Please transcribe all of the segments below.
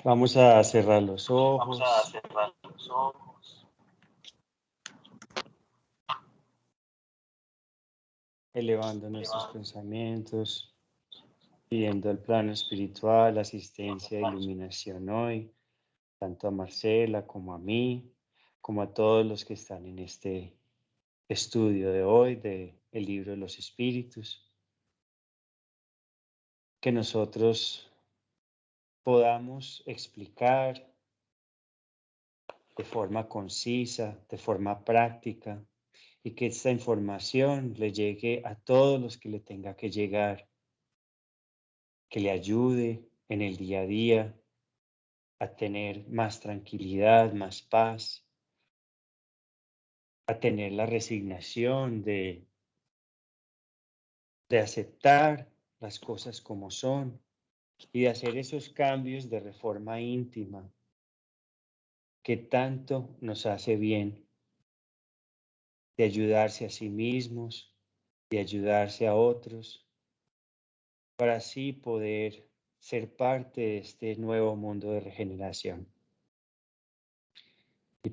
Vamos a cerrar los Vamos a ojos. cerrar los ojos. Elevando nuestros pensamientos, pidiendo al plano espiritual asistencia e iluminación hoy, tanto a Marcela como a mí, como a todos los que están en este estudio de hoy del libro de los espíritus. Que nosotros podamos explicar de forma concisa, de forma práctica, y que esta información le llegue a todos los que le tenga que llegar, que le ayude en el día a día a tener más tranquilidad, más paz, a tener la resignación de aceptar las cosas como son y de hacer esos cambios de reforma íntima que tanto nos hace bien, de ayudarse a sí mismos, de ayudarse a otros, para así poder ser parte de este nuevo mundo de regeneración. Y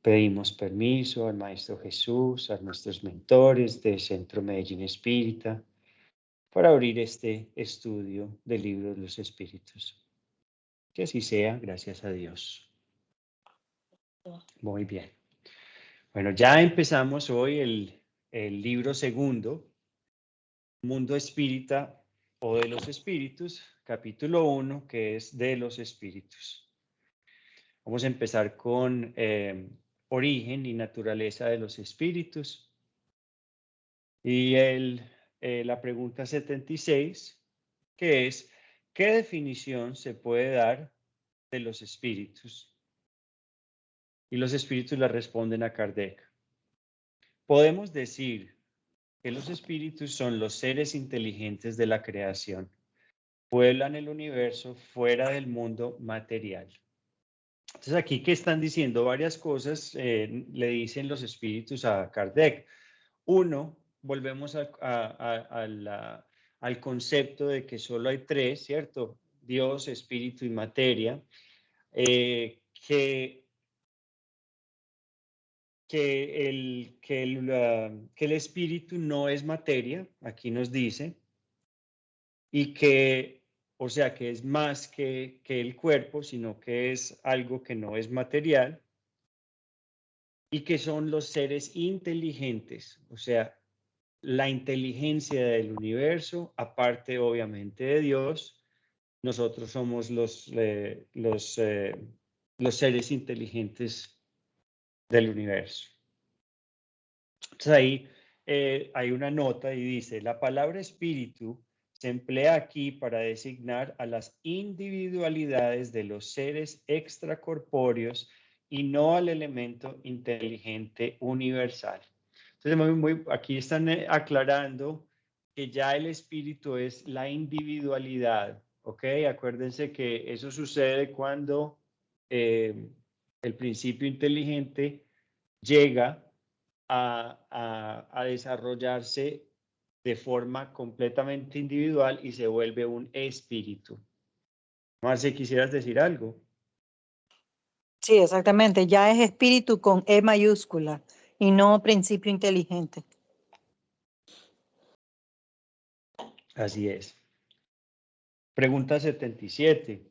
pedimos permiso al Maestro Jesús, a nuestros mentores del Centro Medellín Espírita, para abrir este estudio del Libro de los Espíritus. Que así sea, gracias a Dios. Muy bien. Bueno, ya empezamos hoy el libro segundo, Mundo Espírita o de los Espíritus, capítulo 1, que es de los Espíritus. Vamos a empezar con origen y naturaleza de los espíritus. Y la pregunta 76, que es, ¿qué definición se puede dar de los espíritus? Y los espíritus la responden a Kardec. Podemos decir que los espíritus son los seres inteligentes de la creación. Pueblan el universo fuera del mundo material. Entonces aquí que están diciendo varias cosas, le dicen los espíritus a Kardec. Uno, volvemos al concepto de que solo hay tres, ¿cierto? Dios, espíritu y materia, que el espíritu no es materia, aquí nos dice, y que, o sea, que es más que el cuerpo, sino que es algo que no es material, y que son los seres inteligentes, o sea, la inteligencia del universo, aparte obviamente de Dios, nosotros somos los seres inteligentes del universo. Entonces ahí hay una nota y dice, la palabra espíritu se emplea aquí para designar a las individualidades de los seres extracorpóreos y no al elemento inteligente universal. Entonces, aquí están aclarando que ya el espíritu es la individualidad, ¿ok? Acuérdense que eso sucede cuando el principio inteligente llega a desarrollarse de forma completamente individual y se vuelve un espíritu. Marce, ¿quisieras decir algo? Sí, exactamente. Ya es espíritu con E mayúscula y no principio inteligente. Así es. Pregunta 77.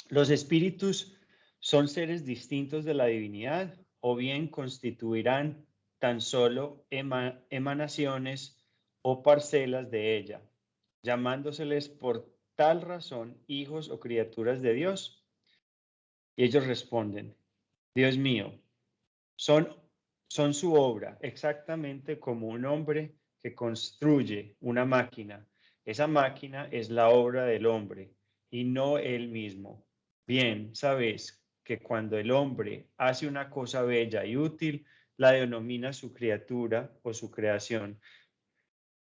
¿Los espíritus son seres distintos de la divinidad o bien constituirán tan solo emanaciones o parcelas de ella, llamándoseles por tal razón hijos o criaturas de Dios? Y ellos responden, Dios mío, son su obra, exactamente como un hombre que construye una máquina. Esa máquina es la obra del hombre y no él mismo. Bien, sabes que cuando el hombre hace una cosa bella y útil, la denomina su criatura o su creación.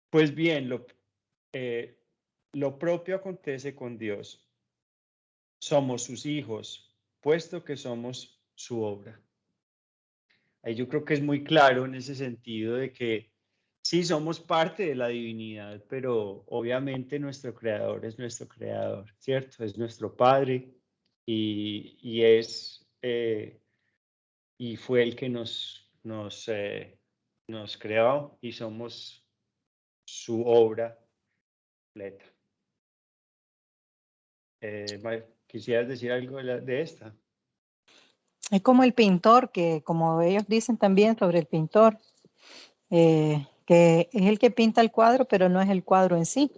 Pues bien, lo propio acontece con Dios. Somos sus hijos, puesto que somos su obra. Ahí yo creo que es muy claro en ese sentido de que Sí, somos parte de la divinidad, pero obviamente nuestro creador es nuestro creador, ¿cierto? Es nuestro padre y y fue el que nos creó y somos su obra completa. ¿Quisieras decir algo de esta? Es como el pintor, que como ellos dicen también sobre el pintor, que es el que pinta el cuadro, pero no es el cuadro en sí.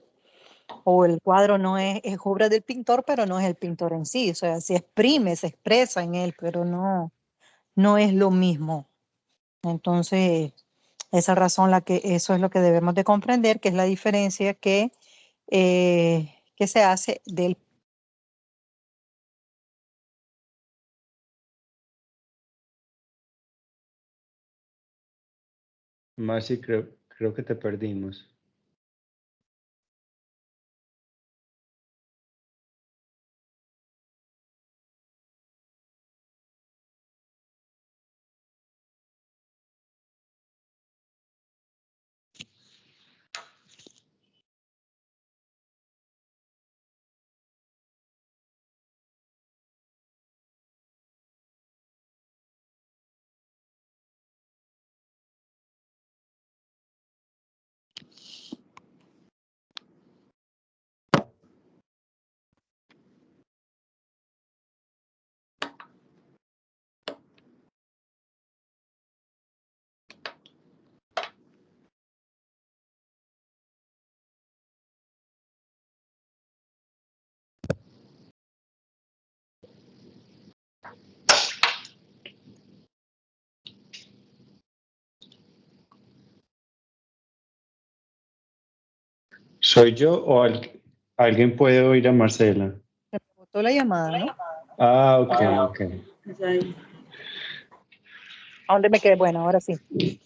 O el cuadro no es obra del pintor, pero no es el pintor en sí. O sea, se exprime, se expresa en él, pero no es lo mismo. Entonces, esa razón, eso es lo que debemos de comprender, que es la diferencia que se hace del. Marci, creo que te perdimos. ¿Soy yo o alguien puede oír a Marcela? Se me botó la llamada, ¿no? Ah, ok, ok. ¿A dónde me quedé? Bueno, ahora sí.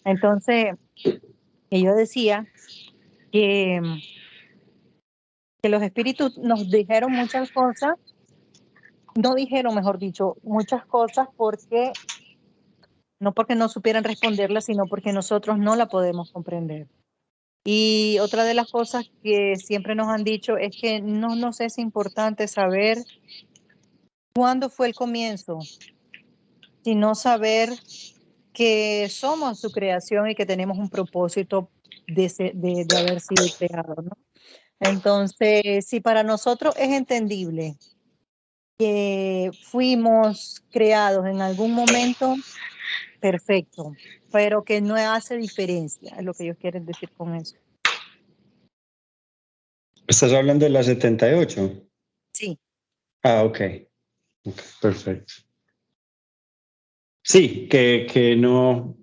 Entonces, yo decía que, que los espíritus nos dijeron muchas cosas, no dijeron, mejor dicho, muchas cosas no porque no supieran responderlas, sino porque nosotros no la podemos comprender. Y otra de las cosas que siempre nos han dicho es que no nos es importante saber cuándo fue el comienzo, sino saber que somos su creación y que tenemos un propósito de haber sido creados, ¿no? Entonces, si para nosotros es entendible que fuimos creados en algún momento, perfecto, pero que no hace diferencia, es lo que ellos quieren decir con eso. ¿Estás hablando de la 78? Sí. Ah, ok. Ok, perfecto. Sí, que no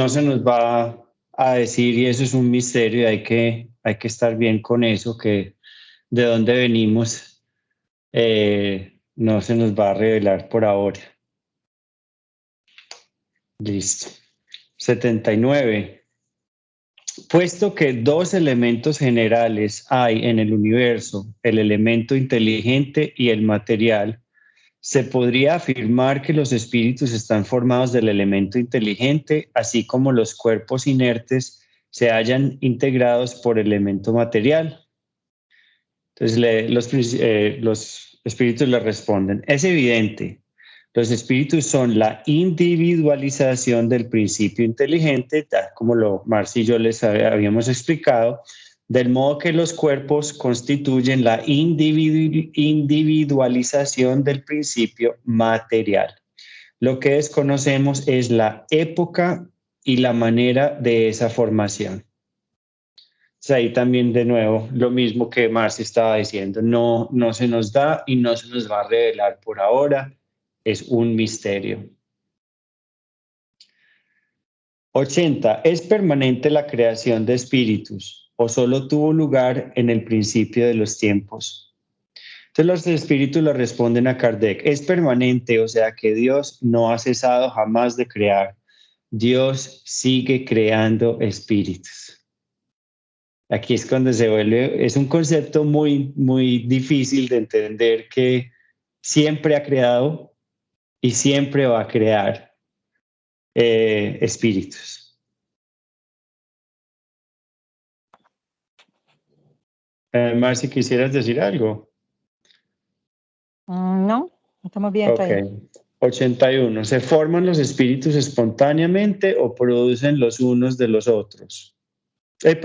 se nos va a decir y eso es un misterio y hay que estar bien con eso, que de dónde venimos no se nos va a revelar por ahora. Listo. 79. Puesto que dos elementos generales hay en el universo, el elemento inteligente y el material, se podría afirmar que los espíritus están formados del elemento inteligente, así como los cuerpos inertes se hallan integrados por elemento material. Entonces los espíritus le responden, es evidente, los espíritus son la individualización del principio inteligente, tal como Marci y yo les habíamos explicado, del modo que los cuerpos constituyen la individualización del principio material. Lo que desconocemos es la época y la manera de esa formación. Ahí también de nuevo lo mismo que Marci estaba diciendo, no se nos da y no se nos va a revelar por ahora, es un misterio. 80. ¿Es permanente la creación de espíritus o solo tuvo lugar en el principio de los tiempos? Entonces los espíritus le responden a Kardec, es permanente, o sea que Dios no ha cesado jamás de crear. Dios sigue creando espíritus. Aquí es cuando se vuelve, es un concepto muy difícil de entender que siempre ha creado y siempre va a crear espíritus. Marci, ¿quisieras decir algo? No, estamos bien hasta Ok. ahí. 81. ¿Se forman los espíritus espontáneamente o producen los unos de los otros?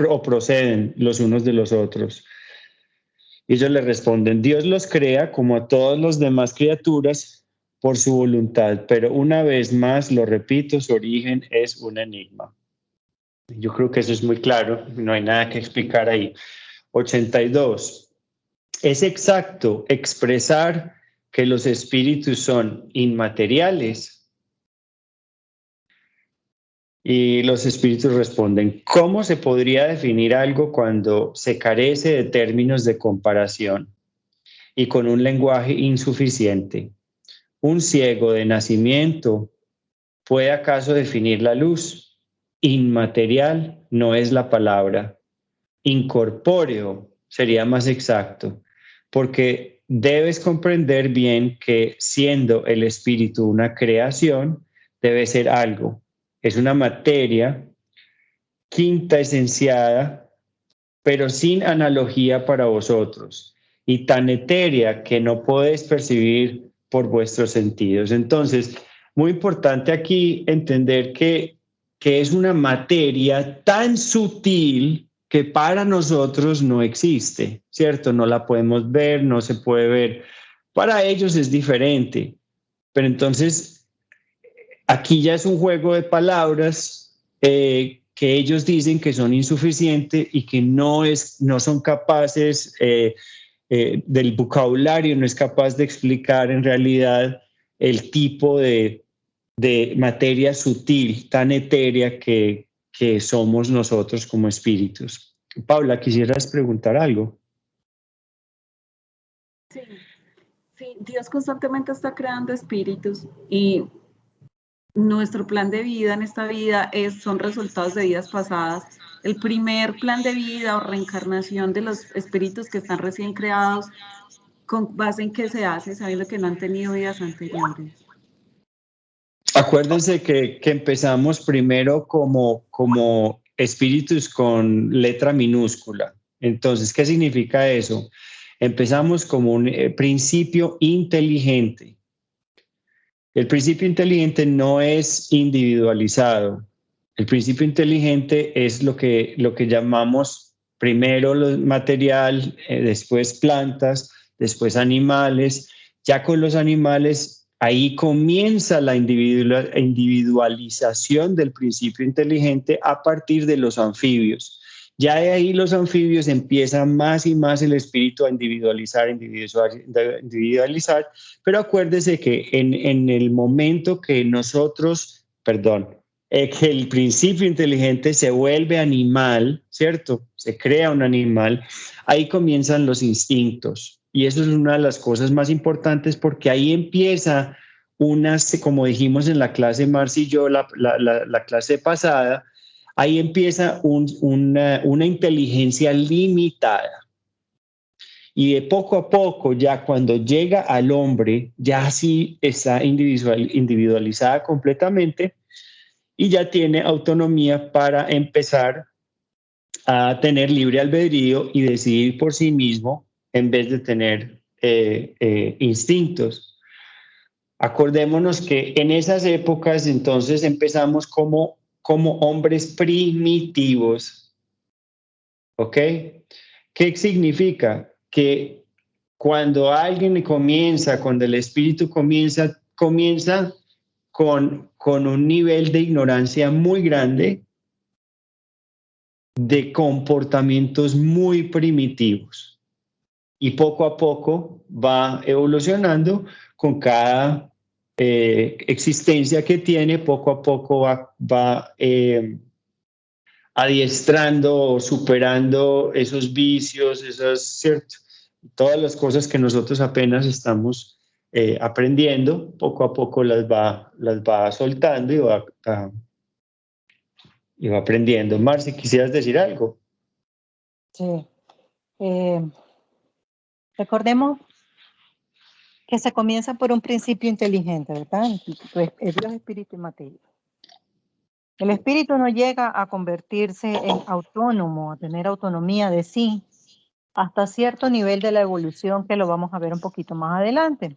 O proceden los unos de los otros. Y ellos le responden, Dios los crea como a todas las demás criaturas por su voluntad, pero una vez más, lo repito, su origen es un enigma. Yo creo que eso es muy claro, no hay nada que explicar ahí. 82. Es exacto expresar que los espíritus son inmateriales. Y los espíritus responden, ¿cómo se podría definir algo cuando se carece de términos de comparación y con un lenguaje insuficiente? ¿Un ciego de nacimiento puede acaso definir la luz? Inmaterial no es la palabra. Incorpóreo sería más exacto, porque debes comprender bien que siendo el espíritu una creación, debe ser algo. Es una materia quinta esenciada, pero sin analogía para vosotros, y tan etérea que no podéis percibir por vuestros sentidos. Entonces, muy importante aquí entender que es una materia tan sutil que para nosotros no existe, ¿cierto? No la podemos ver, no se puede ver. Para ellos es diferente, pero entonces aquí ya es un juego de palabras que ellos dicen que son insuficientes y que no son capaces, del vocabulario no es capaz de explicar en realidad el tipo de materia sutil, tan etérea que somos nosotros como espíritus. Paula, ¿quisieras preguntar algo? Sí, sí, Dios constantemente está creando espíritus y nuestro plan de vida en esta vida son resultados de vidas pasadas. El primer plan de vida o reencarnación de los espíritus que están recién creados, ¿con base en qué se hace, sabiendo que no han tenido vidas anteriores? Acuérdense que empezamos primero como espíritus con letra minúscula. Entonces, ¿qué significa eso? Empezamos como un principio inteligente. El principio inteligente no es individualizado. El principio inteligente es lo que llamamos primero lo material, después plantas, después animales. Ya con los animales, ahí comienza la individualización del principio inteligente a partir de los anfibios. Ya de ahí los anfibios empiezan más y más el espíritu a individualizar, pero acuérdese que en el momento que nosotros, perdón, que el principio inteligente se vuelve animal, ¿cierto? Se crea un animal, ahí comienzan los instintos. Y eso es una de las cosas más importantes porque ahí empieza como dijimos en la clase Marci y yo, la clase pasada, ahí empieza una inteligencia limitada. Y de poco a poco, ya cuando llega al hombre, ya sí está individualizada completamente y ya tiene autonomía para empezar a tener libre albedrío y decidir por sí mismo en vez de tener instintos. Acordémonos que en esas épocas entonces empezamos como hombres primitivos, ¿ok? ¿Qué significa? Que cuando alguien comienza, cuando el espíritu comienza con un nivel de ignorancia muy grande, de comportamientos muy primitivos. Y poco a poco va evolucionando con cada existencia que tiene, poco a poco va adiestrando, superando esos vicios, ¿cierto? Todas las cosas que nosotros apenas estamos aprendiendo, poco a poco las va soltando y va aprendiendo. Marci, ¿quisieras decir algo? Sí. Recordemos que se comienza por un principio inteligente, ¿verdad? Es Dios, espíritu y materia. El espíritu no llega a convertirse en autónomo, a tener autonomía de sí, hasta cierto nivel de la evolución que lo vamos a ver un poquito más adelante.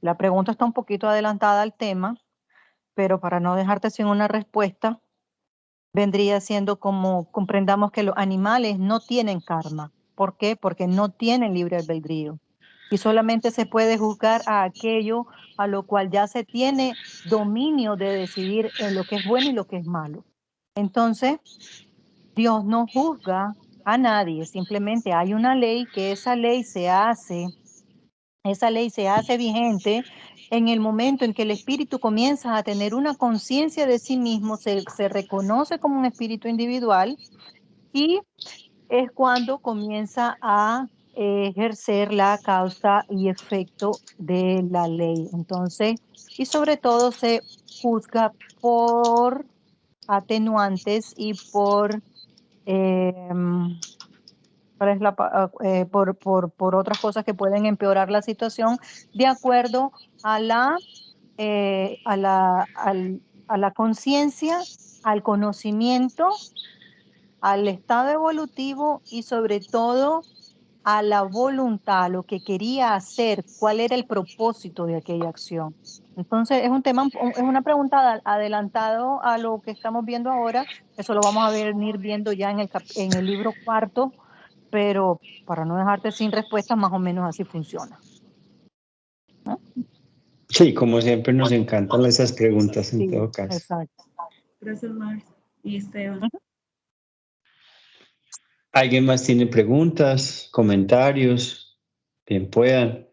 La pregunta está un poquito adelantada al tema, pero para no dejarte sin una respuesta, vendría siendo como comprendamos que los animales no tienen karma. ¿Por qué? Porque no tienen libre albedrío. Y solamente se puede juzgar a aquello a lo cual ya se tiene dominio de decidir en lo que es bueno y lo que es malo. Entonces, Dios no juzga a nadie, simplemente hay una ley que esa ley se hace vigente en el momento en que el espíritu comienza a tener una conciencia de sí mismo, se reconoce como un espíritu individual y es cuando comienza a ejercer la causa y efecto de la ley. Entonces, y sobre todo se juzga por atenuantes y por ¿cuál es por otras cosas que pueden empeorar la situación de acuerdo a la conciencia, al conocimiento, al estado evolutivo y sobre todo a la voluntad, lo que quería hacer, cuál era el propósito de aquella acción. Entonces es un tema, es una pregunta adelantado a lo que estamos viendo ahora. Eso lo vamos a venir viendo ya en el libro cuarto, pero para no dejarte sin respuesta, más o menos así funciona. ¿No? Sí, como siempre nos encantan esas preguntas en Sí, todo caso. exacto. Gracias, Mars y Esteban. ¿Alguien más tiene preguntas, comentarios? Bien puedan.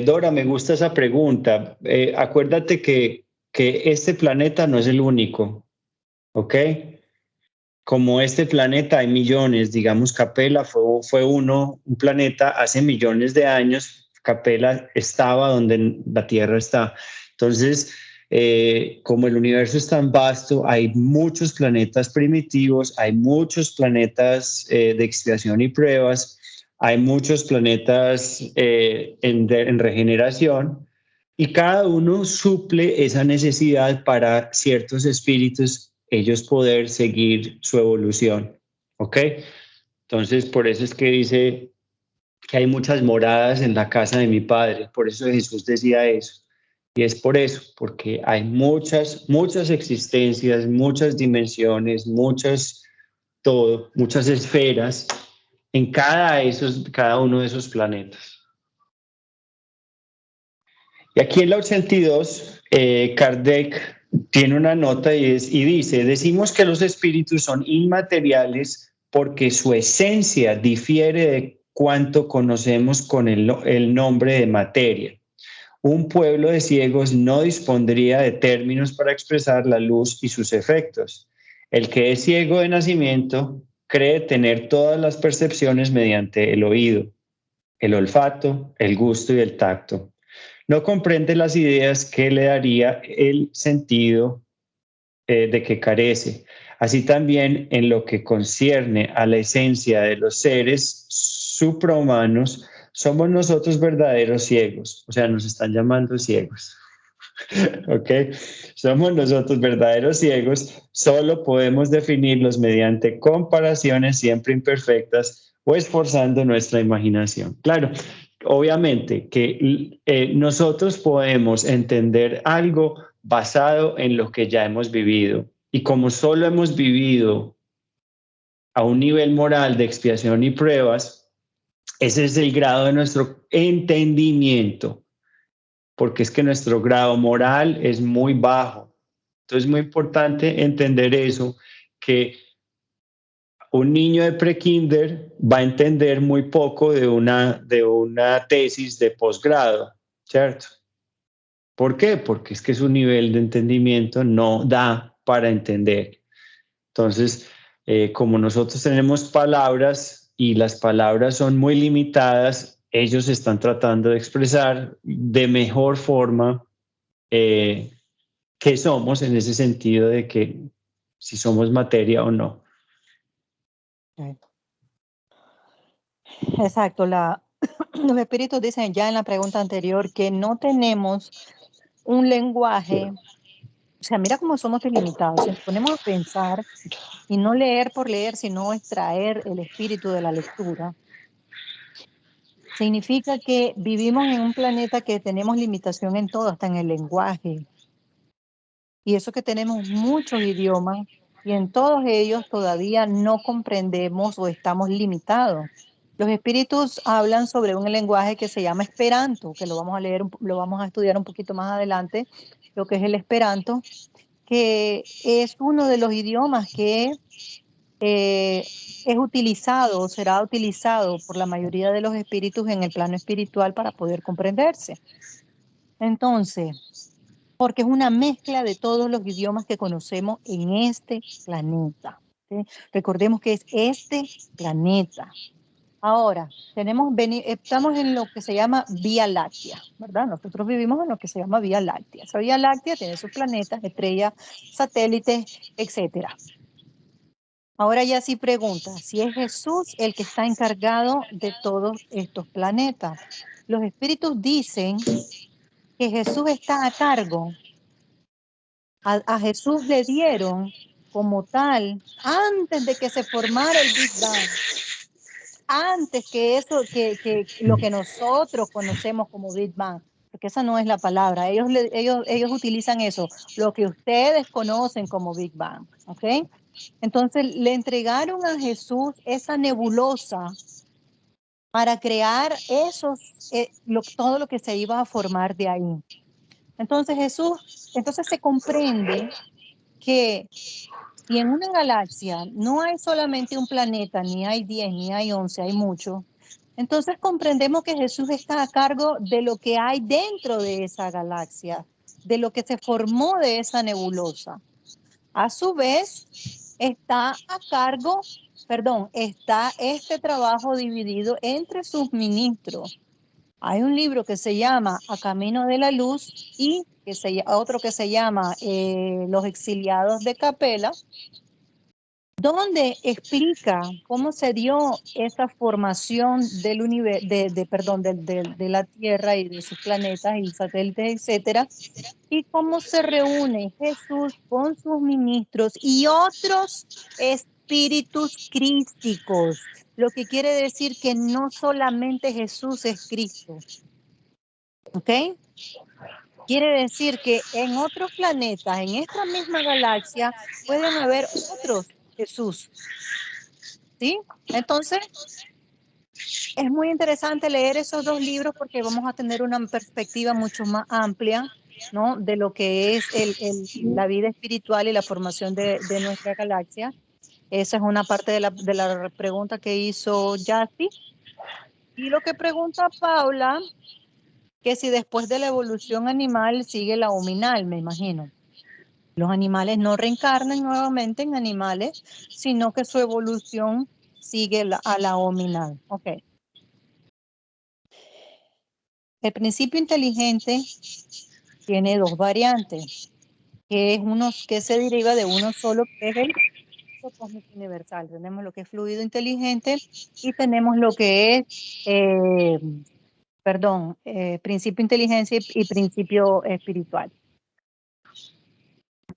Dora, me gusta esa pregunta. Acuérdate que este planeta no es el único, ¿ok? Como este planeta hay millones, digamos, Capella fue un planeta hace millones de años. Capella estaba donde la Tierra está. Entonces, como el universo es tan vasto, hay muchos planetas primitivos, hay muchos planetas de expiación y pruebas, hay muchos planetas en regeneración y cada uno suple esa necesidad para ciertos espíritus, ellos poder seguir su evolución. ¿Ok? Entonces, por eso es que dice que hay muchas moradas en la casa de mi Padre. Por eso Jesús decía eso. Y es por eso, porque hay muchas existencias, muchas dimensiones, muchas esferas en cada uno de esos planetas. Y aquí en la 82, Kardec tiene una nota y dice, decimos que los espíritus son inmateriales porque su esencia difiere de cuanto conocemos con el nombre de materia. Un pueblo de ciegos no dispondría de términos para expresar la luz y sus efectos. El que es ciego de nacimiento cree tener todas las percepciones mediante el oído, el olfato, el gusto y el tacto. No comprende las ideas que le daría el sentido de que carece. Así también en lo que concierne a la esencia de los seres suprahumanos, somos nosotros verdaderos ciegos, o sea, nos están llamando ciegos. ¿Ok? Somos nosotros verdaderos ciegos, solo podemos definirlos mediante comparaciones siempre imperfectas o esforzando nuestra imaginación. Claro, obviamente que nosotros podemos entender algo basado en lo que ya hemos vivido y como solo hemos vivido a un nivel moral de expiación y pruebas, ese es el grado de nuestro entendimiento, porque es que nuestro grado moral es muy bajo. Entonces es muy importante entender eso, que un niño de prekinder va a entender muy poco de una tesis de posgrado, ¿cierto? ¿Por qué? Porque es que su nivel de entendimiento no da para entender. Entonces, como nosotros tenemos palabras y las palabras son muy limitadas, ellos están tratando de expresar de mejor forma qué somos en ese sentido de que si somos materia o no. Exacto. Los espíritus dicen ya en la pregunta anterior que no tenemos un lenguaje. O sea, mira cómo somos ilimitados. Si nos ponemos a pensar y no leer por leer, sino extraer el espíritu de la lectura, Significa que vivimos en un planeta que tenemos limitación en todo, hasta en el lenguaje. Y eso que tenemos muchos idiomas y en todos ellos todavía no comprendemos o estamos limitados. Los espíritus hablan sobre un lenguaje que se llama Esperanto, que lo vamos a leer, lo vamos a estudiar un poquito más adelante, lo que es el Esperanto, que es uno de los idiomas que es utilizado o será utilizado por la mayoría de los espíritus en el plano espiritual para poder comprenderse. Entonces, porque es una mezcla de todos los idiomas que conocemos en este planeta. ¿Sí? Recordemos que es este planeta. Ahora, estamos en lo que se llama Vía Láctea, ¿verdad? Nosotros vivimos en lo que se llama Vía Láctea. Esa Vía Láctea tiene sus planetas, estrellas, satélites, etcétera. Ahora ya sí pregunta, si es Jesús el que está encargado de todos estos planetas. Los espíritus dicen que Jesús está a cargo. A Jesús le dieron como tal, antes de que se formara el Big Bang, antes que eso, que lo que nosotros conocemos como Big Bang, porque esa no es la palabra, ellos utilizan eso, lo que ustedes conocen como Big Bang, ¿ok? Entonces le entregaron a Jesús esa nebulosa para crear todo lo que se iba a formar de ahí. Entonces entonces se comprende que si en una galaxia no hay solamente un planeta, ni hay 10, ni hay 11, hay muchos, entonces comprendemos que Jesús está a cargo de lo que hay dentro de esa galaxia, de lo que se formó de esa nebulosa. A su vez, está este trabajo dividido entre sus ministros. Hay un libro que se llama A Camino de la Luz y otro que se llama Los Exiliados de Capela, donde explica cómo se dio esa formación del universo, de la Tierra y de sus planetas y satélites, etcétera, y cómo se reúne Jesús con sus ministros y otros espíritus crísticos, lo que quiere decir que no solamente Jesús es Cristo, ¿ok? Quiere decir que en otros planetas, en esta misma galaxia, pueden haber otros Jesús, ¿sí? Entonces, es muy interesante leer esos dos libros porque vamos a tener una perspectiva mucho más amplia, ¿no? De lo que es la vida espiritual y la formación de nuestra galaxia. Esa es una parte de la pregunta que hizo Yassi. Y lo que pregunta Paula, que si después de la evolución animal sigue la hominal, me imagino. Los animales no reencarnan nuevamente en animales, sino que su evolución sigue a la hominal. Ok. El principio inteligente tiene dos variantes, que es uno que se deriva de uno solo, que es el cósmico universal. Tenemos lo que es fluido inteligente y tenemos lo que es, principio inteligencia y principio espiritual.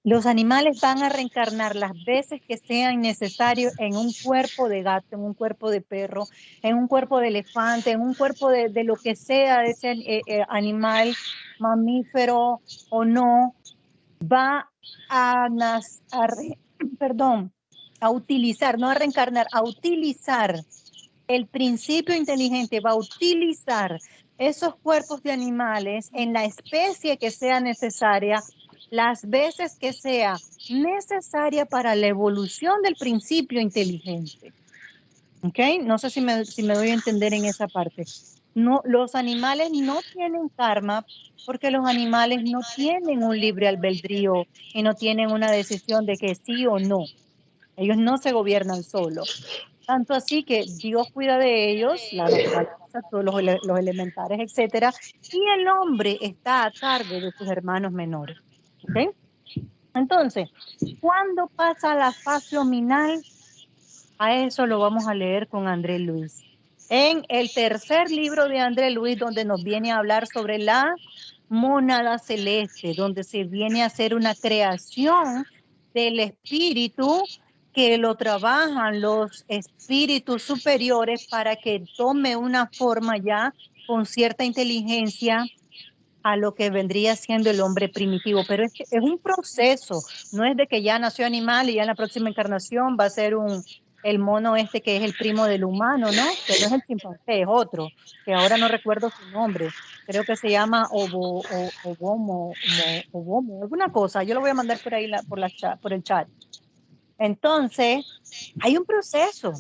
Los animales van a reencarnar las veces que sean necesarios en un cuerpo de gato, en un cuerpo de perro, en un cuerpo de elefante, en un cuerpo de lo que sea de ese animal, mamífero o no, va a utilizar, no a reencarnar, a utilizar el principio inteligente, va a utilizar esos cuerpos de animales en la especie que sea necesaria, las veces que sea necesaria para la evolución del principio inteligente. ¿Ok? No sé si me doy a entender en esa parte. No, los animales no tienen karma porque los animales no tienen un libre albedrío y no tienen una decisión de que sí o no. Ellos no se gobiernan solos. Tanto así que Dios cuida de ellos, la naturaleza, todos los elementares, etcétera, y el hombre está a cargo de sus hermanos menores. ¿Ok? Entonces, ¿cuándo pasa la fase hominal? A eso lo vamos a leer con André Luis. En el tercer libro de André Luis, donde nos viene a hablar sobre la mónada celeste, donde se viene a hacer una creación del espíritu que lo trabajan los espíritus superiores para que tome una forma ya con cierta inteligencia a lo que vendría siendo el hombre primitivo. Pero es un proceso, no es de que ya nació animal y ya en la próxima encarnación va a ser el mono este que es el primo del humano, ¿no? Que no es el chimpancé, es otro, que ahora no recuerdo su nombre. Creo que se llama Obomo, alguna cosa. Yo lo voy a mandar por ahí por el chat. Entonces, hay un proceso.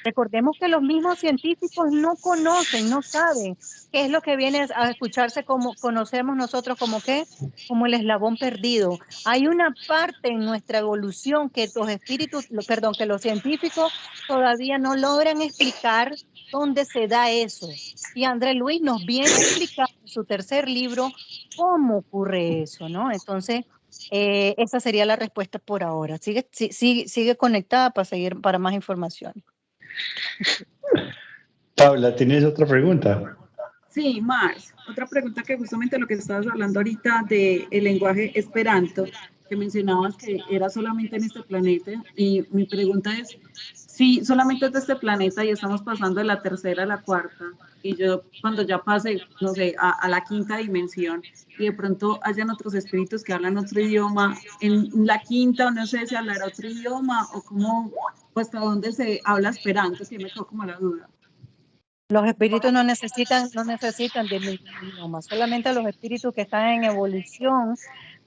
Recordemos que los mismos científicos no conocen, no saben qué es lo que viene a escucharse como conocemos nosotros como qué, como el eslabón perdido. Hay una parte en nuestra evolución que que los científicos todavía no logran explicar dónde se da eso. Y André Luis nos viene a explicar en su tercer libro cómo ocurre eso, ¿no? Entonces, esa sería la respuesta por ahora. Sigue conectada para más información. Paula, ¿tienes otra pregunta? Sí, Mars, otra pregunta que justamente lo que estabas hablando ahorita del lenguaje Esperanto, que mencionabas que era solamente en este planeta, y mi pregunta es, si solamente es de este planeta y estamos pasando de la tercera a la cuarta, y yo cuando ya pase, no sé, a la quinta dimensión, y de pronto hayan otros espíritus que hablan otro idioma, en la quinta, o no sé si hablará otro idioma, o cómo, o hasta dónde se habla Esperanto, que me quedó como la duda. Los espíritus no necesitan de ningún idioma, solamente los espíritus que están en evolución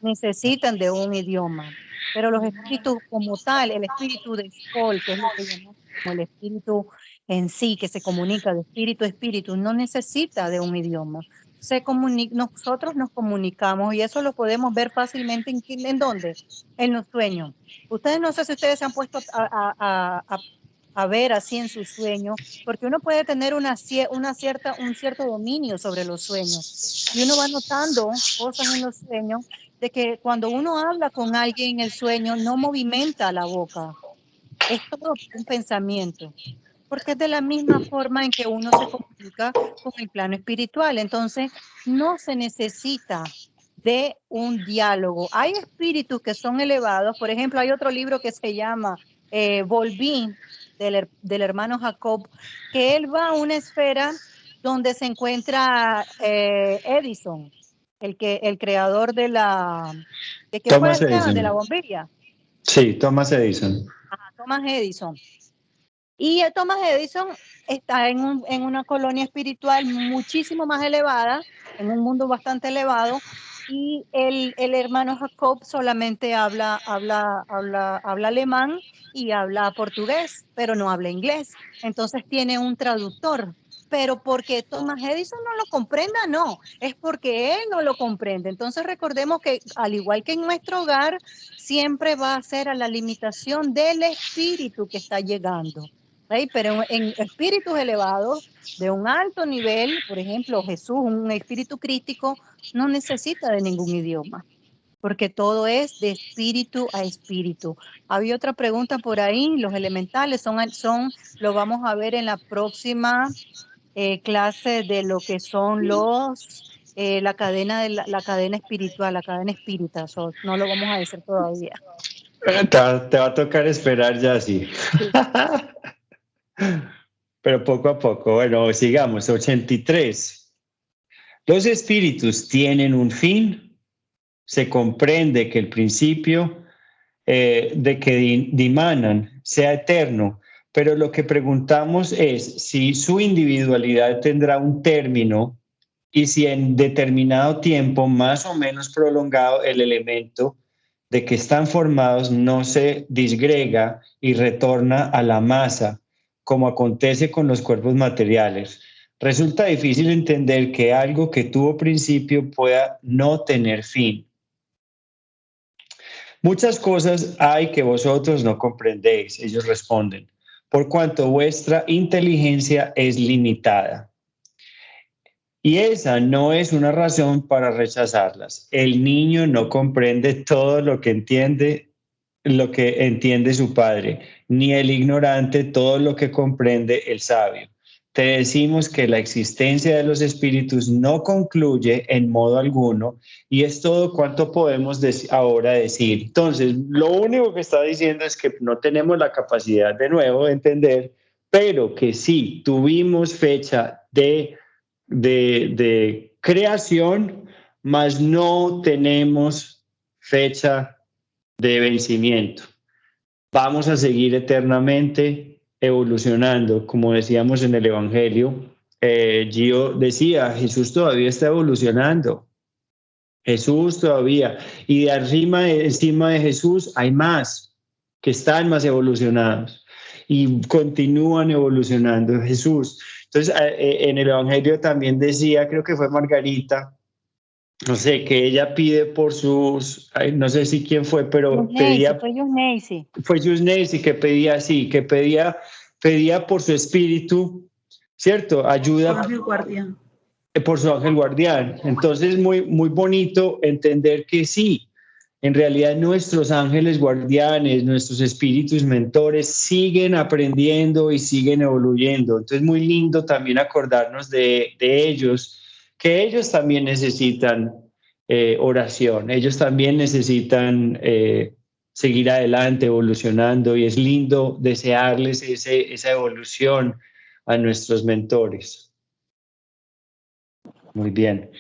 necesitan de un idioma. Pero los espíritus como tal, el espíritu de Sol, que es lo que llamamos como el espíritu en sí, que se comunica de espíritu a espíritu, no necesita de un idioma. Nosotros nos comunicamos y eso lo podemos ver fácilmente ¿en dónde? En los sueños. Ustedes no sé si ustedes se han puesto a ver así en sus sueños, porque uno puede tener un cierto dominio sobre los sueños y uno va notando cosas en los sueños de que cuando uno habla con alguien en el sueño no movimenta la boca, es todo un pensamiento, porque es de la misma forma en que uno se comunica con el plano espiritual. Entonces no se necesita de un diálogo. Hay espíritus que son elevados, por ejemplo, hay otro libro que se llama Volví, del hermano Jacob, que él va a una esfera donde se encuentra Edison, el creador de ¿qué fue Thomas Edison. de la bombilla? Sí, Thomas Edison. Thomas Edison. Y Thomas Edison está en una colonia espiritual muchísimo más elevada, en un mundo bastante elevado, y el hermano Jacob solamente habla alemán y habla portugués, pero no habla inglés. Entonces tiene un traductor. Pero porque Thomas Edison no lo comprenda, no, es porque él no lo comprende. Entonces recordemos que al igual que en nuestro hogar, siempre va a ser a la limitación del espíritu que está llegando. ¿Sí? Pero en espíritus elevados, de un alto nivel, por ejemplo, Jesús, un espíritu crítico, no necesita de ningún idioma, porque todo es de espíritu a espíritu. Había otra pregunta por ahí, los elementales lo vamos a ver en la próxima clase de lo que son la cadena espiritual, la cadena espírita. No lo vamos a decir todavía. Te va a tocar esperar ya, sí. Pero poco a poco. Bueno, sigamos. 83. Los espíritus tienen un fin. Se comprende que el principio de que dimanan sea eterno, pero lo que preguntamos es si su individualidad tendrá un término y si en determinado tiempo más o menos prolongado el elemento de que están formados no se disgrega y retorna a la masa, como acontece con los cuerpos materiales. Resulta difícil entender que algo que tuvo principio pueda no tener fin. Muchas cosas hay que vosotros no comprendéis, ellos responden, por cuanto vuestra inteligencia es limitada. Y esa no es una razón para rechazarlas. El niño no comprende todo lo que entiende su padre, ni el ignorante todo lo que comprende el sabio. te decimos que la existencia de los espíritus no concluye en modo alguno y es todo cuanto podemos ahora decir. Entonces, lo único que está diciendo es que no tenemos la capacidad de nuevo de entender, pero que sí tuvimos fecha de creación, mas no tenemos fecha de vencimiento. Vamos a seguir eternamente evolucionando, como decíamos en el Evangelio. Gio decía, Jesús todavía está evolucionando. Jesús todavía. Y de arriba, encima de Jesús, hay más que están más evolucionados y continúan evolucionando Jesús. Entonces, en el Evangelio también decía, creo que fue Margarita, no sé, que ella pide por sus, no sé si quién fue, pero pedía, Fue Yusneisi. fue Yusneisi que pedía así, que pedía por su espíritu, ¿cierto? Ayuda Ángel guardián. por su ángel guardián. Entonces, muy, muy bonito entender que sí, en realidad nuestros ángeles guardianes, nuestros espíritus mentores siguen aprendiendo y siguen evoluyendo. Entonces, muy lindo también acordarnos de ellos, que ellos también necesitan oración, ellos también necesitan seguir adelante, evolucionando, y es lindo desearles esa evolución a nuestros mentores. Muy bien.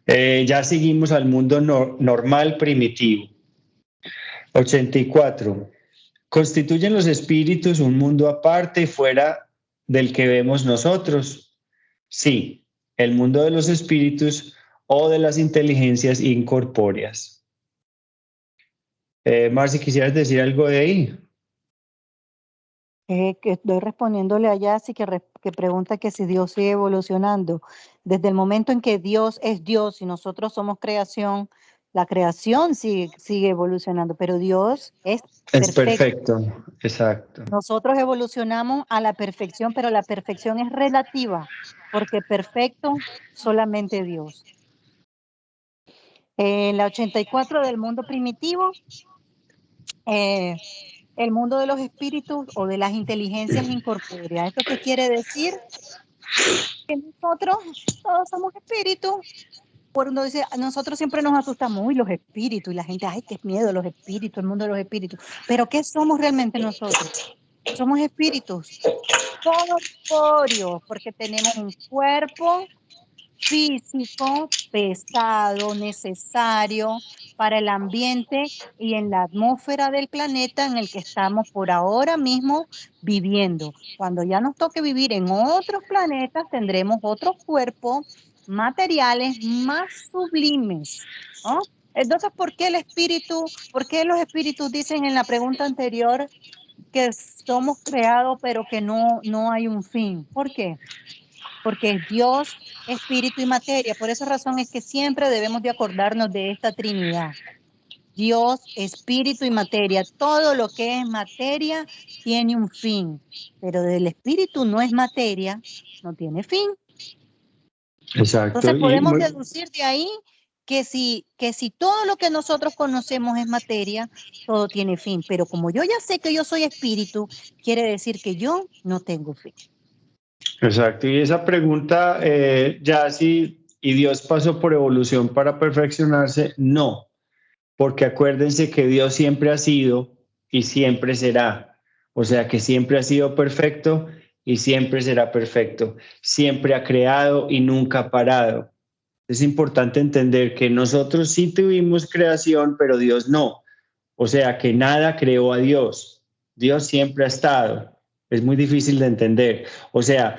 Ya seguimos al mundo normal primitivo. 84. ¿Constituyen los espíritus un mundo aparte fuera del que vemos nosotros? Sí, el mundo de los espíritus o de las inteligencias incorpóreas. Marci, ¿quisieras decir algo de ahí? Que estoy respondiéndole a Yassi que pregunta que si Dios sigue evolucionando. Desde el momento en que Dios es Dios y nosotros somos creación, la creación sigue evolucionando, pero Dios es Es perfecto. perfecto, exacto. Nosotros evolucionamos a la perfección, pero la perfección es relativa, porque perfecto solamente Dios. En la 84 del mundo primitivo, el mundo de los espíritus o de las inteligencias incorpóreas. ¿Esto qué quiere decir? Que nosotros todos somos espíritus. Cuando dice, nosotros siempre nos asustamos, uy, los espíritus, y la gente, ay, qué miedo, los espíritus, el mundo de los espíritus. Pero ¿qué somos realmente nosotros? Somos espíritus corpóreos, porque tenemos un cuerpo físico pesado, necesario para el ambiente y en la atmósfera del planeta en el que estamos por ahora mismo viviendo. Cuando ya nos toque vivir en otros planetas, tendremos otros cuerpos materiales más sublimes, ¿no? Entonces, ¿por qué por qué los espíritus dicen en la pregunta anterior que somos creados pero que no hay un fin? ¿Por qué? Porque es Dios, espíritu y materia. Por esa razón es que siempre debemos de acordarnos de esta Trinidad. Dios, espíritu y materia. Todo lo que es materia tiene un fin, pero del espíritu no es materia, no tiene fin. Exacto. Entonces podemos deducir de ahí que si todo lo que nosotros conocemos es materia, todo tiene fin. Pero como yo ya sé que yo soy espíritu, quiere decir que yo no tengo fin. Exacto, y esa pregunta, ya si, ¿y Dios pasó por evolución para perfeccionarse? No, porque acuérdense que Dios siempre ha sido y siempre será, o sea que siempre ha sido perfecto y siempre será perfecto, siempre ha creado y nunca ha parado. Es importante entender que nosotros sí tuvimos creación, pero Dios no, o sea que nada creó a Dios, Dios siempre ha estado. Es muy difícil de entender, o sea,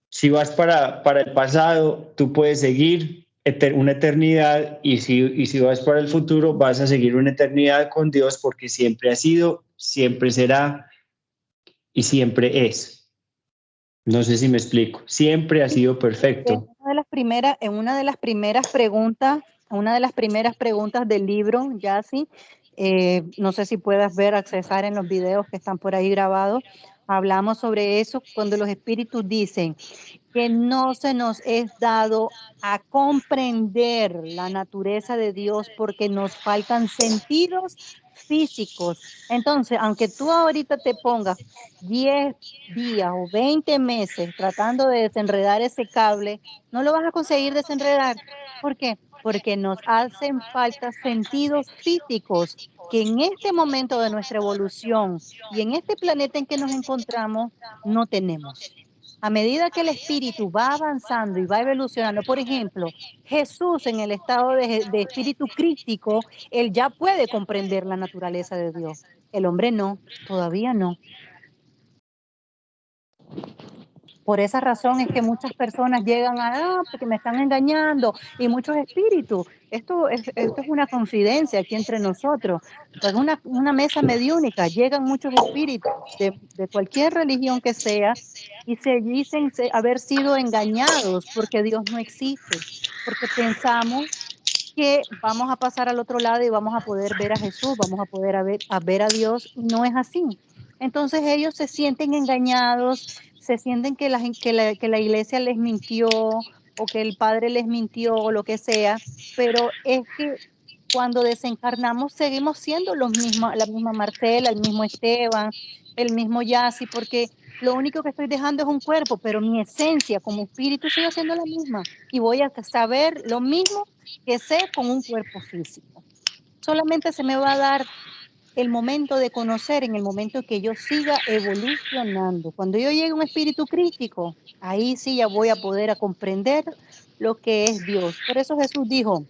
si vas para el pasado, tú puedes seguir una eternidad y si vas para el futuro, vas a seguir una eternidad con Dios porque siempre ha sido, siempre será y siempre es. No sé si me explico. Siempre ha sido perfecto. En una de las primeras preguntas del libro, Yassi, no sé si puedas accesar en los videos que están por ahí grabados, hablamos sobre eso cuando los espíritus dicen que no se nos es dado a comprender la naturaleza de Dios porque nos faltan sentidos físicos. Entonces, aunque tú ahorita te pongas 10 días o 20 meses tratando de desenredar ese cable, no lo vas a conseguir desenredar. ¿Por qué? Porque nos hacen falta sentidos físicos que en este momento de nuestra evolución y en este planeta en que nos encontramos no tenemos. A medida que el espíritu va avanzando y va evolucionando, por ejemplo, Jesús en el estado de espíritu crístico, él ya puede comprender la naturaleza de Dios. El hombre no, todavía no. Por esa razón es que muchas personas llegan porque me están engañando, y muchos espíritus. Esto es una confidencia aquí entre nosotros. Pues una mesa mediúnica, llegan muchos espíritus de cualquier religión que sea y se dicen haber sido engañados porque Dios no existe, porque pensamos que vamos a pasar al otro lado y vamos a poder ver a Jesús, vamos a poder ver a Dios, y no es así. Entonces ellos se sienten engañados, se sienten que la iglesia les mintió o que el padre les mintió o lo que sea, pero es que cuando desencarnamos seguimos siendo la misma Marcela, el mismo Esteban, el mismo Yassi, porque lo único que estoy dejando es un cuerpo, pero mi esencia como espíritu sigue siendo la misma y voy a saber lo mismo que sé con un cuerpo físico. Solamente se me va a dar el momento de conocer en el momento que yo siga evolucionando. Cuando yo llegue a un espíritu crítico, ahí sí ya voy a poder comprender lo que es Dios. Por eso Jesús dijo,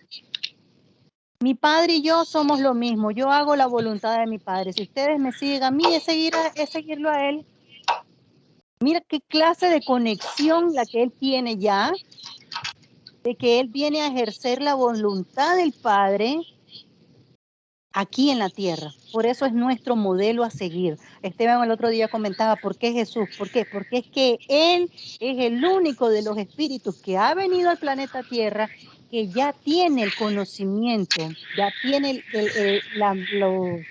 mi Padre y yo somos lo mismo, yo hago la voluntad de mi Padre. Si ustedes me siguen a mí, es seguirlo a Él. Mira qué clase de conexión la que Él tiene ya, de que Él viene a ejercer la voluntad del Padre aquí en la tierra. Por eso es nuestro modelo a seguir. Esteban el otro día comentaba, ¿por qué Jesús? ¿Por qué? Porque es que Él es el único de los espíritus que ha venido al planeta Tierra que ya tiene el conocimiento, ya tiene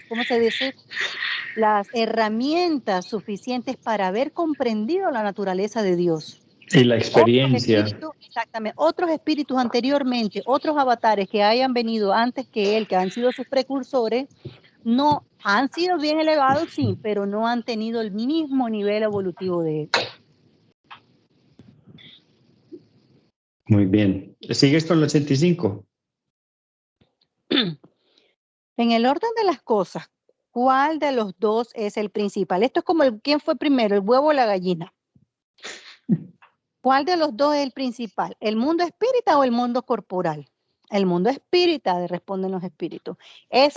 ¿cómo se dice? Las herramientas suficientes para haber comprendido la naturaleza de Dios. Y la experiencia. Exactamente, otros espíritus anteriormente, otros avatares que hayan venido antes que él, que han sido sus precursores, no han sido bien elevados, sí, pero no han tenido el mismo nivel evolutivo de él. Muy bien. ¿Sigues con los 85? En el orden de las cosas, ¿cuál de los dos es el principal? Esto es como ¿quién fue primero, el huevo o la gallina? ¿Cuál de los dos es el principal? ¿El mundo espírita o el mundo corporal? El mundo espírita, responden los espíritus, es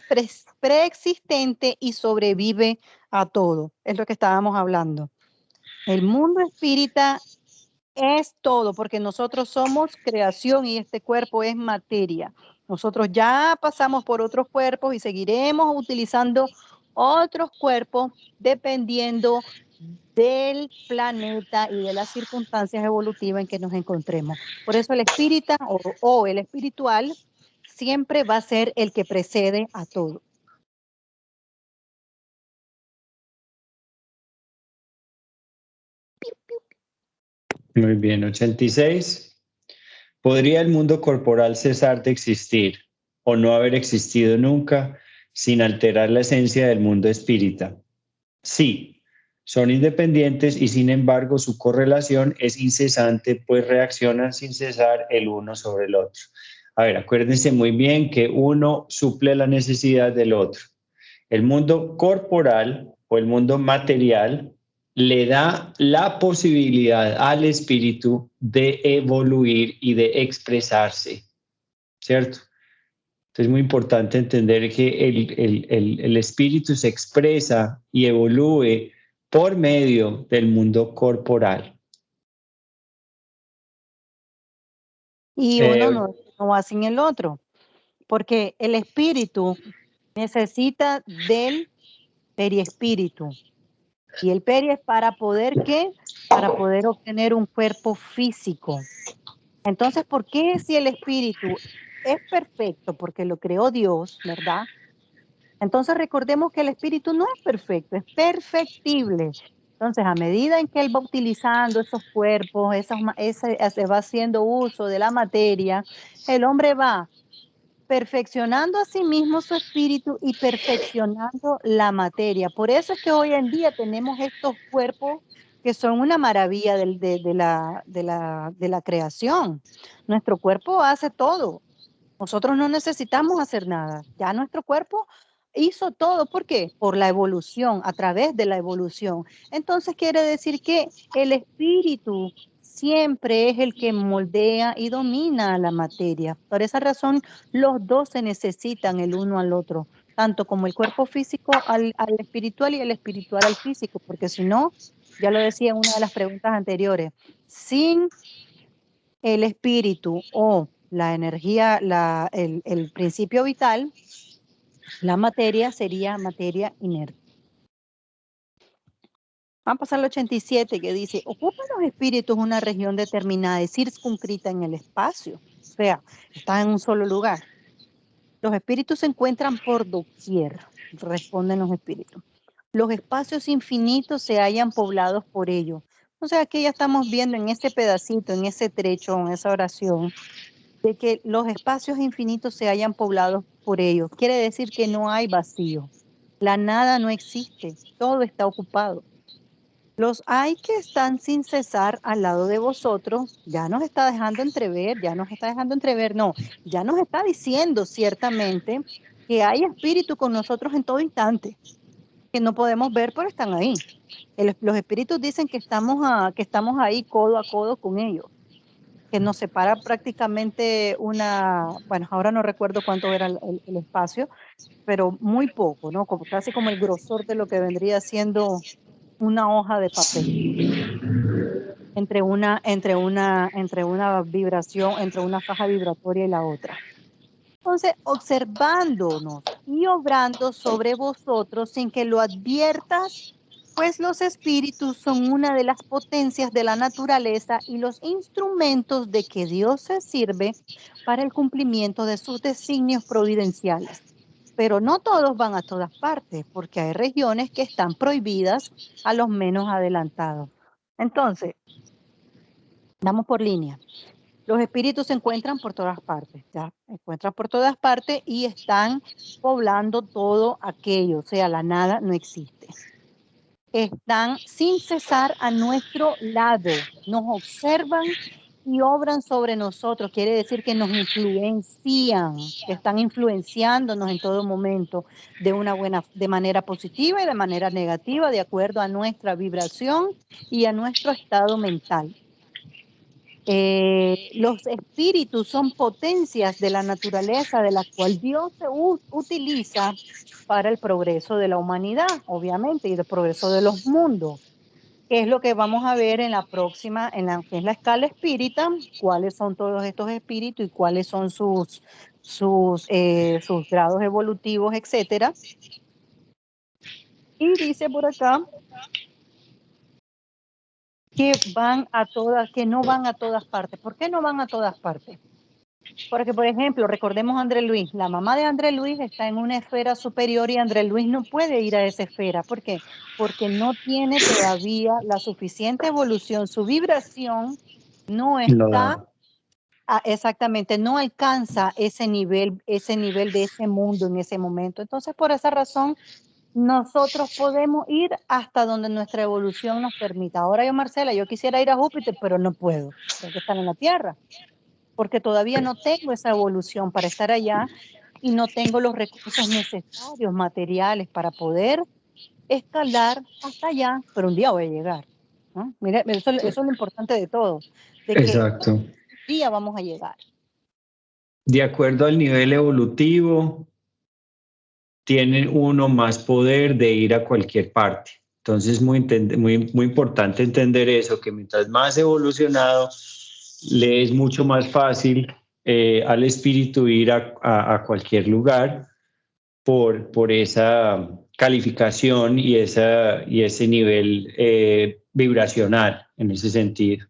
preexistente y sobrevive a todo. Es lo que estábamos hablando. El mundo espírita es todo, porque nosotros somos creación y este cuerpo es materia. Nosotros ya pasamos por otros cuerpos y seguiremos utilizando otros cuerpos dependiendo del planeta y de las circunstancias evolutivas en que nos encontremos. Por eso el espírita o el espiritual siempre va a ser el que precede a todo. Muy bien, 86. ¿Podría el mundo corporal cesar de existir o no haber existido nunca sin alterar la esencia del mundo espírita? Sí, son independientes y sin embargo su correlación es incesante, pues reaccionan sin cesar el uno sobre el otro. A ver, acuérdense muy bien que uno suple la necesidad del otro. El mundo corporal o el mundo material le da la posibilidad al espíritu de evoluir y de expresarse, ¿cierto? Entonces es muy importante entender que el espíritu se expresa y evolúe por medio del mundo corporal. Y uno no va sin el otro, porque el espíritu necesita del periespíritu. Y el peri es para poder, ¿qué? Para poder obtener un cuerpo físico. Entonces, ¿por qué si el espíritu es perfecto? Porque lo creó Dios, ¿verdad? Entonces recordemos que el espíritu no es perfecto, es perfectible. Entonces, a medida en que él va utilizando esos cuerpos, se va haciendo uso de la materia, el hombre va perfeccionando a sí mismo su espíritu y perfeccionando la materia. Por eso es que hoy en día tenemos estos cuerpos que son una maravilla de la creación. Nuestro cuerpo hace todo. Nosotros no necesitamos hacer nada. Ya nuestro cuerpo hizo todo. ¿Por qué? Por la evolución, a través de la evolución. Entonces quiere decir que el espíritu siempre es el que moldea y domina la materia. Por esa razón, los dos se necesitan el uno al otro, tanto como el cuerpo físico al espiritual y el espiritual al físico, porque si no, ya lo decía en una de las preguntas anteriores, sin el espíritu o la energía, el principio vital, la materia sería materia inerte. Vamos a pasar al 87 que dice, ¿ocupan los espíritus una región determinada y circunscrita en el espacio? O sea, están en un solo lugar. Los espíritus se encuentran por doquier, responden los espíritus. Los espacios infinitos se hallan poblados por ellos. O sea, aquí ya estamos viendo en ese pedacito, en ese trecho, en esa oración, de que los espacios infinitos se hayan poblados por ellos. Quiere decir que no hay vacío. La nada no existe, todo está ocupado. Los hay que están sin cesar al lado de vosotros, ya nos está dejando entrever, no, ya nos está diciendo ciertamente que hay espíritu con nosotros en todo instante, que no podemos ver, pero están ahí. Los espíritus dicen que estamos ahí codo a codo con ellos, que nos separa prácticamente bueno, ahora no recuerdo cuánto era el espacio, pero muy poco, ¿no? Casi como el grosor de lo que vendría siendo una hoja de papel, entre una vibración, entre una faja vibratoria y la otra. Entonces, observándonos y obrando sobre vosotros sin que lo adviertas, pues los espíritus son una de las potencias de la naturaleza y los instrumentos de que Dios se sirve para el cumplimiento de sus designios providenciales. Pero no todos van a todas partes, porque hay regiones que están prohibidas a los menos adelantados. Entonces, vamos por línea. Los espíritus se encuentran por todas partes, ¿ya? Se encuentran por todas partes y están poblando todo aquello, o sea, la nada no existe. Están sin cesar a nuestro lado, nos observan y obran sobre nosotros, quiere decir que nos influencian, que están influenciándonos en todo momento de manera positiva y de manera negativa, de acuerdo a nuestra vibración y a nuestro estado mental. Los espíritus son potencias de la naturaleza de la cual Dios se utiliza para el progreso de la humanidad, obviamente, y el progreso de los mundos. ¿Qué es lo que vamos a ver en la próxima, que es la escala espírita? ¿Cuáles son todos estos espíritus y cuáles son sus grados evolutivos, etcétera? Y dice por acá que no van a todas partes. ¿Por qué no van a todas partes? Porque, por ejemplo, recordemos a André Luis. La mamá de André Luis está en una esfera superior y André Luis no puede ir a esa esfera. ¿Por qué? Porque no tiene todavía la suficiente evolución. Su vibración no está, exactamente, no alcanza ese nivel de ese mundo en ese momento. Entonces, por esa razón, nosotros podemos ir hasta donde nuestra evolución nos permita. Ahora yo, Marcela, yo quisiera ir a Júpiter, pero no puedo. Tengo que estar en la Tierra, porque todavía no tengo esa evolución para estar allá y no tengo los recursos necesarios, materiales, para poder escalar hasta allá, pero un día voy a llegar, ¿no? Mira, eso es lo importante de todo, de que Exacto. un día vamos a llegar. De acuerdo al nivel evolutivo, tienen uno más poder de ir a cualquier parte. Entonces, muy importante entender eso, que mientras más evolucionado, le es mucho más fácil al espíritu ir a cualquier lugar por esa calificación y ese nivel vibracional en ese sentido.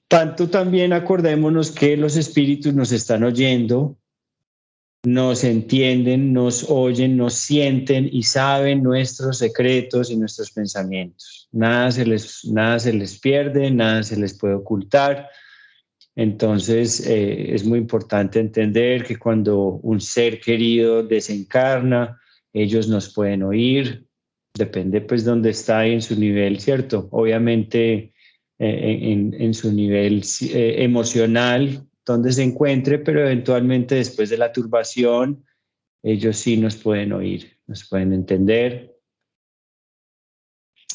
Tanto también acordémonos que los espíritus nos están oyendo, nos entienden, nos oyen, nos sienten y saben nuestros secretos y nuestros pensamientos. Nada se les pierde, nada se les puede ocultar. Entonces, es muy importante entender que cuando un ser querido desencarna, ellos nos pueden oír, depende pues dónde está y en su nivel, ¿cierto? Obviamente en su nivel emocional, donde se encuentre, pero eventualmente después de la turbación, ellos sí nos pueden oír, nos pueden entender.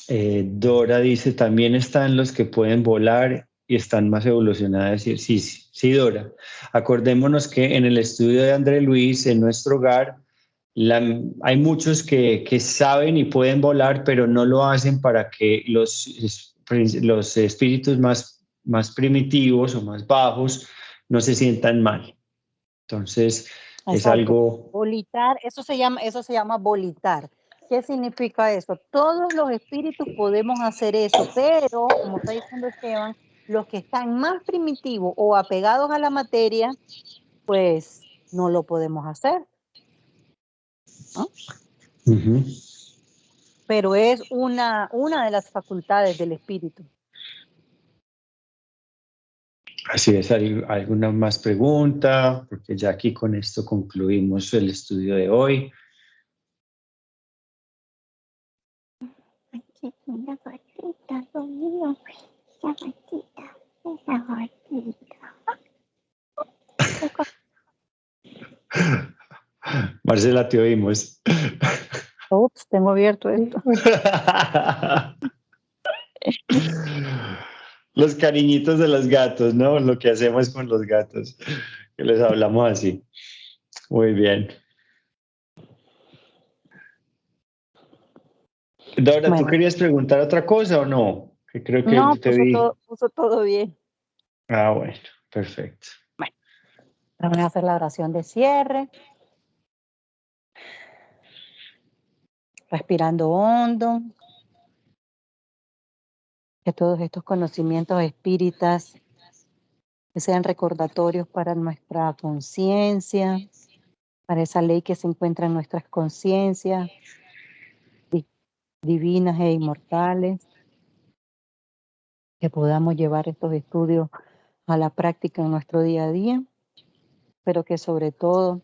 Dora dice, también están los que pueden volar y están más evolucionadas. Sí, sí, sí, Dora. Acordémonos que en el estudio de André Luis, en nuestro hogar, hay muchos que saben y pueden volar, pero no lo hacen para que los espíritus más primitivos o más bajos no se sientan mal. Entonces, es Exacto. algo... Volitar, eso se llama volitar. ¿Qué significa eso? Todos los espíritus podemos hacer eso, pero, como está diciendo Esteban, los que están más primitivos o apegados a la materia, pues no lo podemos hacer, ¿no? Uh-huh. Pero es una de las facultades del espíritu. Así es, ¿hay alguna más pregunta? Porque ya aquí con esto concluimos el estudio de hoy. La gotita, conmigo. La gotita, esa gotita. Marcela, te oímos. Ups, tengo abierto esto. Los cariñitos de los gatos, ¿no? Lo que hacemos con los gatos, que les hablamos así. Muy bien. Dora, ¿tú Bueno. querías preguntar otra cosa o no? Que creo que No, te vi. puso todo bien. Ah, bueno, perfecto. Bueno, vamos a hacer la oración de cierre. Respirando hondo. Que todos estos conocimientos espíritas que sean recordatorios para nuestra conciencia, para esa ley que se encuentra en nuestras conciencias divinas e inmortales, que podamos llevar estos estudios a la práctica en nuestro día a día, pero que sobre todo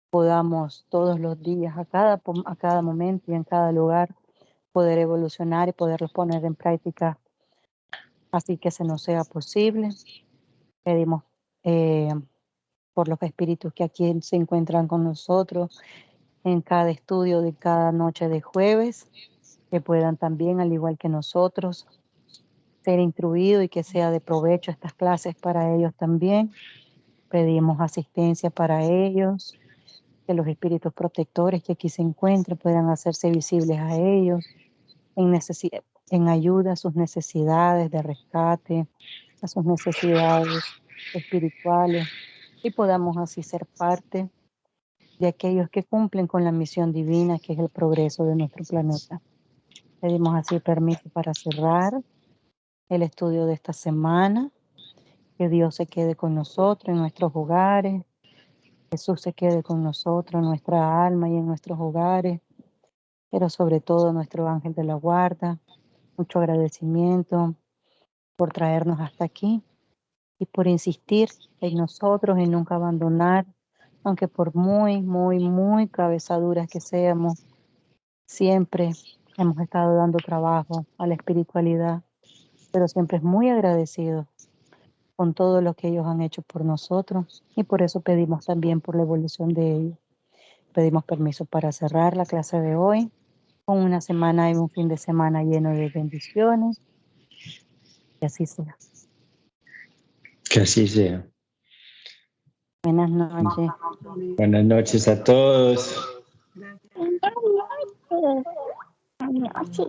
podamos todos los días, a cada momento y en cada lugar, poder evolucionar y poderlos poner en práctica así que se nos sea posible. Pedimos por los espíritus que aquí se encuentran con nosotros en cada estudio de cada noche de jueves, que puedan también, al igual que nosotros, ser instruidos y que sea de provecho estas clases para ellos también. Pedimos asistencia para ellos, que los espíritus protectores que aquí se encuentren puedan hacerse visibles a ellos en ayuda a sus necesidades de rescate, a sus necesidades espirituales, y podamos así ser parte de aquellos que cumplen con la misión divina, que es el progreso de nuestro planeta. Pedimos así permiso para cerrar el estudio de esta semana, que Dios se quede con nosotros en nuestros hogares, Jesús se quede con nosotros en nuestra alma y en nuestros hogares, pero sobre todo nuestro ángel de la guarda. Mucho agradecimiento por traernos hasta aquí y por insistir en nosotros, en nunca abandonar, aunque por muy cabezaduras que seamos, siempre hemos estado dando trabajo a la espiritualidad, pero siempre es muy agradecido con todo lo que ellos han hecho por nosotros y por eso pedimos también por la evolución de ellos. Pedimos permiso para cerrar la clase de hoy con una semana y un fin de semana lleno de bendiciones. Que así sea. Que así sea. Buenas noches. Buenas noches a todos. Buenas noches.